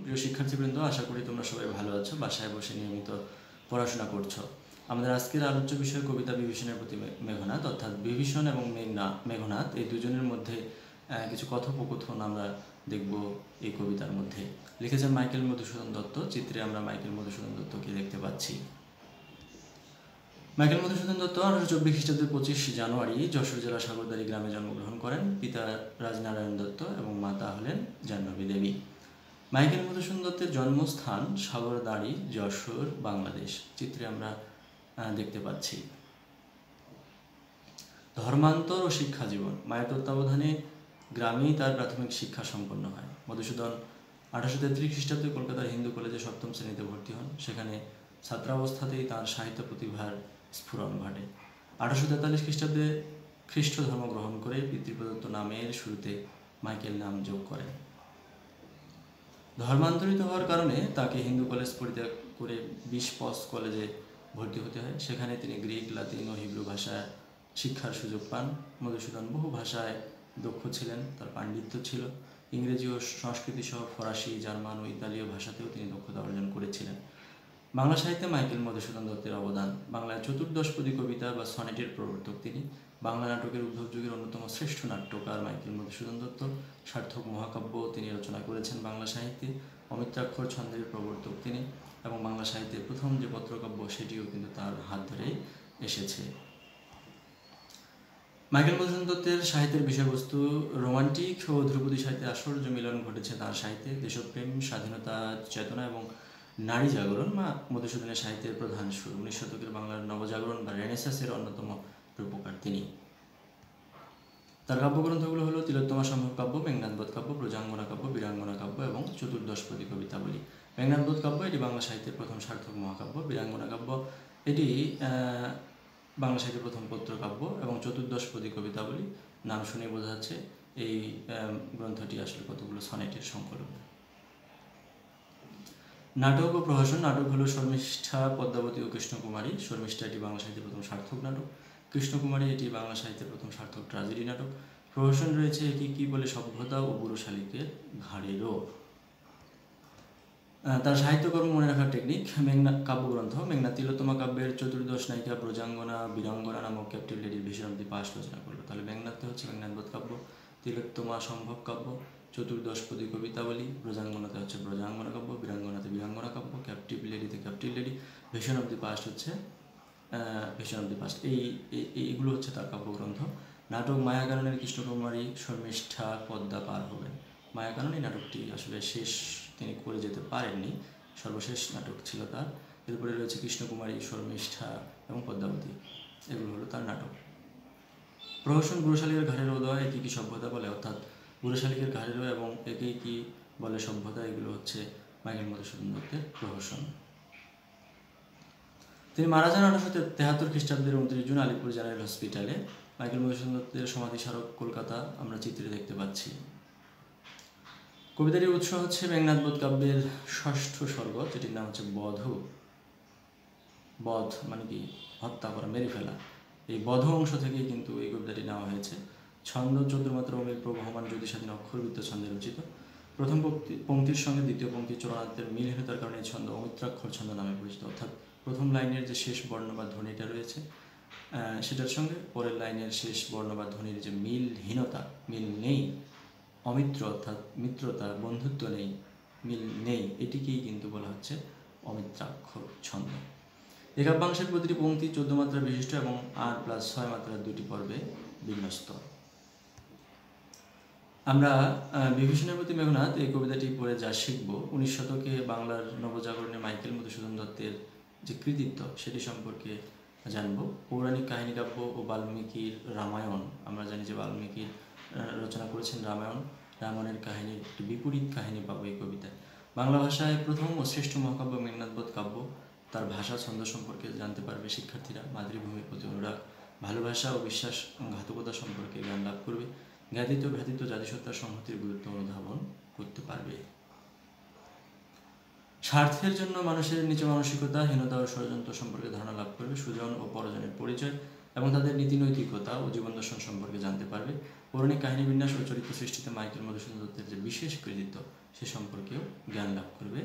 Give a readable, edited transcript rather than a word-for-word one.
প্রিয় শিক্ষার্থীবৃন্দ, আশা করি তোমরা সবাই ভালো আছো, বাসায় বসে নিয়মিত পড়াশোনা করছো। আমাদের আজকের আলোচ্য বিষয় কবিতা বিভীষণের প্রতি মেঘনাদ, অর্থাৎ বিভীষণ এবং মেঘনাদ এই দুজনের মধ্যে কিছু কথোপকথন আমরা দেখব এই কবিতার মধ্যে। লিখেছেন মাইকেল মধুসূদন দত্ত। চিত্রে আমরা মাইকেল মধুসূদন দত্তকে দেখতে পাচ্ছি। মাইকেল মধুসূদন দত্ত 1824 খ্রিস্টাব্দের 25 জানুয়ারি যশোর জেলা সাগরদাড়ি গ্রামে জন্মগ্রহণ করেন। পিতা রাজনারায়ণ দত্ত এবং মাতা হলেন জাহ্নবী দেবী। মাইকেল মধুসূদন দত্তের জন্মস্থান সাগরদাড়ি, যশোর, বাংলাদেশ। চিত্রে আমরা দেখতে পাচ্ছি। ধর্মান্তর ও শিক্ষা জীবন। মায়ের তত্ত্বাবধানে গ্রামেই তার প্রাথমিক শিক্ষা সম্পন্ন হয়। মধুসূদন 1833 খ্রিস্টাব্দে কলকাতার হিন্দু কলেজে 7ম শ্রেণীতে ভর্তি হন। সেখানে ছাত্রাবস্থাতেই তাঁর সাহিত্য প্রতিভার স্ফুরণ ঘটে। 1843 খ্রিস্টাব্দে খ্রিস্ট ধর্ম গ্রহণ করে পিতৃপ্রদত্ত নামের শুরুতে মাইকেল নাম যোগ করেন। ধর্মান্তরিত হওয়ার কারণে তাকে হিন্দু কলেজ পরিত্যাগ করে বিশপস কলেজে ভর্তি হতে হয়। সেখানে তিনি গ্রিক, লাতিন ও হিব্রু ভাষায় শিক্ষার সুযোগ পান। মধুসূদন বহু ভাষায় দক্ষ ছিলেন, তার পাণ্ডিত্য ছিল। ইংরেজি ও সংস্কৃতি সহ ফরাসি, জার্মান ও ইতালীয় ভাষাতেও তিনি দক্ষতা অর্জন করেছিলেন। বাংলা সাহিত্যে মাইকেল মধুসূদন দত্তের অবদান। বাংলায় চতুর্দশপদী কবিতা বা সনেটের প্রবর্তক তিনি। বাংলা নাটকের উদ্ভব যুগের অন্যতম শ্রেষ্ঠ নাট্যকার মাইকেল মধুসূদন দত্ত। সার্থক মহাকাব্য তিনি রচনা করেছেন বাংলা সাহিত্যে। অমিত্রাক্ষর ছন্দের প্রবর্তক তিনি এবং বাংলা সাহিত্যের প্রথম যে পত্রকাব্য সেটিও কিন্তু তার হাত ধরেই এসেছে। মাইকেল মধুসূদন দত্তের সাহিত্যের বিষয়বস্তু রোমান্টিক ও ধ্রুপদী সাহিত্যের আশ্চর্য মিলন ঘটেছে তাঁর সাহিত্যে। দেশপ্রেম, স্বাধীনতা চেতনা এবং নারী জাগরণ মধুসূদনের সাহিত্যের প্রধান সুর। 19 শতকের বাংলার নবজাগরণ বা রেনেসাঁসের অন্যতম রূপকার তিনি। তার কাব্যগ্রন্থগুলো হলো তিলোত্তমা সম্ভব কাব্য, মেঘনাদ বধ কাব্য, ব্রজাঙ্গনা কাব্য, বীরাঙ্গনা কাব্য এবং চতুর্দশপদী কবিতাবলী। মেঘনাদ বধ কাব্য এটি বাংলা সাহিত্যের প্রথম সার্থক মহাকাব্য। বীরাঙ্গনা কাব্য এটি বাংলা সাহিত্যের প্রথম পত্রকাব্য এবং চতুর্দশপদী কবিতাবলী নাম শুনে বোঝা যাচ্ছে এই গ্রন্থটি আসলে কতগুলো সনেটের সংকলন। নাটক ও প্রহসন। নাটক হলো শর্মিষ্ঠা, পদ্মাবতী ও কৃষ্ণকুমারী। শর্মিষ্ঠা এটি বাংলা সাহিত্যের প্রথম সার্থক নাটক। কৃষ্ণকুমারী এটি বাংলা সাহিত্যের প্রথম সার্থক ট্র্যাজেডি নাটক। প্রহসন রয়েছে কি বলে সভ্যতা ও বুড়ো শালিকের ঘাড়েরও। তার সাহিত্যকর্ম মনে রাখার টেকনিক। মেঘনাদ কাব্যগ্রন্থ। মেঘনাদ তিলোত্তমা কাব্যের চতুর্দশ নায়িকা ব্রজাঙ্গনা, বীরাঙ্গনা নামক ক্যাপটিভ লেডির ভীষণাব্দী পাশ রচনা করলো। তাহলে মেঘনাদতে হচ্ছে মেঘনাদ বধ কাব্য, তিলোত্তমা সম্ভব কাব্য, চতুর্দশপদী কবিতাবলী, ব্রজাঙ্গনাতে হচ্ছে ব্রজাঙ্গনা কাব্য, বীরাঙ্গনাতে বীরাঙ্গনা কাব্য, ক্যাপটিভ লেডিতে ক্যাপটিভ লেডি, ভীষণাব্দী পাশ হচ্ছে ভীষণাব্দী পাশ। এইগুলো হচ্ছে তার কাব্যগ্রন্থ। নাটক মায়াকাননের কৃষ্ণকুমারী, শর্মিষ্ঠা, পদ্মা পার হবেন। মায়াকানন এই নাটকটি আসলে শেষ তিনি করে যেতে পারেননি, সর্বশেষ নাটক ছিল তার। এরপরে রয়েছে কৃষ্ণকুমারী, শর্মিষ্ঠা এবং পদ্মাবতী, এগুলো হলো তার নাটক। প্রহসন। বুড়ো শালিকের ঘাড়ের উদয় একে কি সভ্যতা বলে, অর্থাৎ বুড়ো শালিকের ঘাড়েরও এবং একে কি বলে সভ্যতা, এগুলো হচ্ছে মাইকেল মধুসূদন দত্তের প্রহসন। তিনি মারা যান 1873 খ্রিস্টাব্দের 29 জুন আলিপুর জেনারেল হসপিটালে। মাইকেল মধুসূদন দত্তের সমাধি স্মারক কলকাতা, আমরা চিত্রে দেখতে পাচ্ছি। কবিতাটির উৎস হচ্ছে মেঘনাদ বধ কাব্যের 6ষ্ঠ স্বর্গ, যেটির নাম হচ্ছে বধ। বধ মানে কি হত্যা করা, মেরে ফেলা। এই বধ অংশ থেকেই কিন্তু এই কবিতাটি নেওয়া হয়েছে। ছন্দ চতুর্মাত্রা অমিল প্রবহমান জ্যোতি স্বাধীন অক্ষরবৃত্ত ছন্দে রচিত। প্রথম পংক্তির সঙ্গে দ্বিতীয় পংক্তির চরণার্থের মিলহীনতার কারণে এই ছন্দ অমিত্রাক্ষর ছন্দ নামে পরিচিত। অর্থাৎ প্রথম লাইনের যে শেষ বর্ণ বা ধ্বনিটা রয়েছে সেটার সঙ্গে পরের লাইনের শেষ বর্ণ বা ধ্বনির যে মিলহীনতা, মিল নেই, অমিত্র অর্থাৎ মিত্রতা, বন্ধুত্ব নেই, মিল নেই, এটিকেই কিন্তু বলা হচ্ছে অমিত্রাক্ষর ছন্দ। এই কাব্যাংশের প্রতিটি পংক্তি 14 মাত্রা বিশিষ্ট এবং 8+6 মাত্রার 2টি পর্বে বিন্যস্ত। আমরা বিভীষণের প্রতি মেঘনাদ এই কবিতাটি পড়ে যা শিখব, 19 শতকে বাংলার নবজাগরণে মাইকেল মধুসূদন দত্তের যে কৃতিত্ব সেটি সম্পর্কে জানব। পৌরাণিক কাহিনী কাব্য ও বাল্মীকির রামায়ণ, আমরা জানি যে বাল্মীকি রচনা করেছেন রামায়ণ। রামায়ণের কাহিনীর একটি বিপরীত কাহিনী পাবো এই কবিতায়। বাংলা ভাষায় প্রথম ও শ্রেষ্ঠ মহাকাব্য মেঘনাদ বধ কাব্য। তার ভাষা ছন্দ সম্পর্কে জানতে পারবে শিক্ষার্থীরা। মাতৃভূমির প্রতি অনুরাগ, ভালোবাসা ও বিশ্বাসঘাতকতা সম্পর্কে জ্ঞান লাভ করবে। জ্ঞাতিত ভ্রাতিত জাতিসত্তার সংহতির গুরুত্ব অনুধাবন করতে পারবে। স্বার্থের জন্য মানুষের নিচে মানসিকতা, হীনতা ও ষড়যন্ত্র সম্পর্কে ধারণা লাভ করবে। সুজন ও পরজনের পরিচয়, এবং তাদের নীতি নৈতিকতা ও জীবন দর্শন সম্পর্কে জানতে পারবে। পৌরাণিক কাহিনী বিন্যাস ও চরিত্র সৃষ্টিতে মাইকেল মধুসূদন দত্তের যে বিশেষ কৃতিত্ব সে সম্পর্কেও জ্ঞান লাভ করবে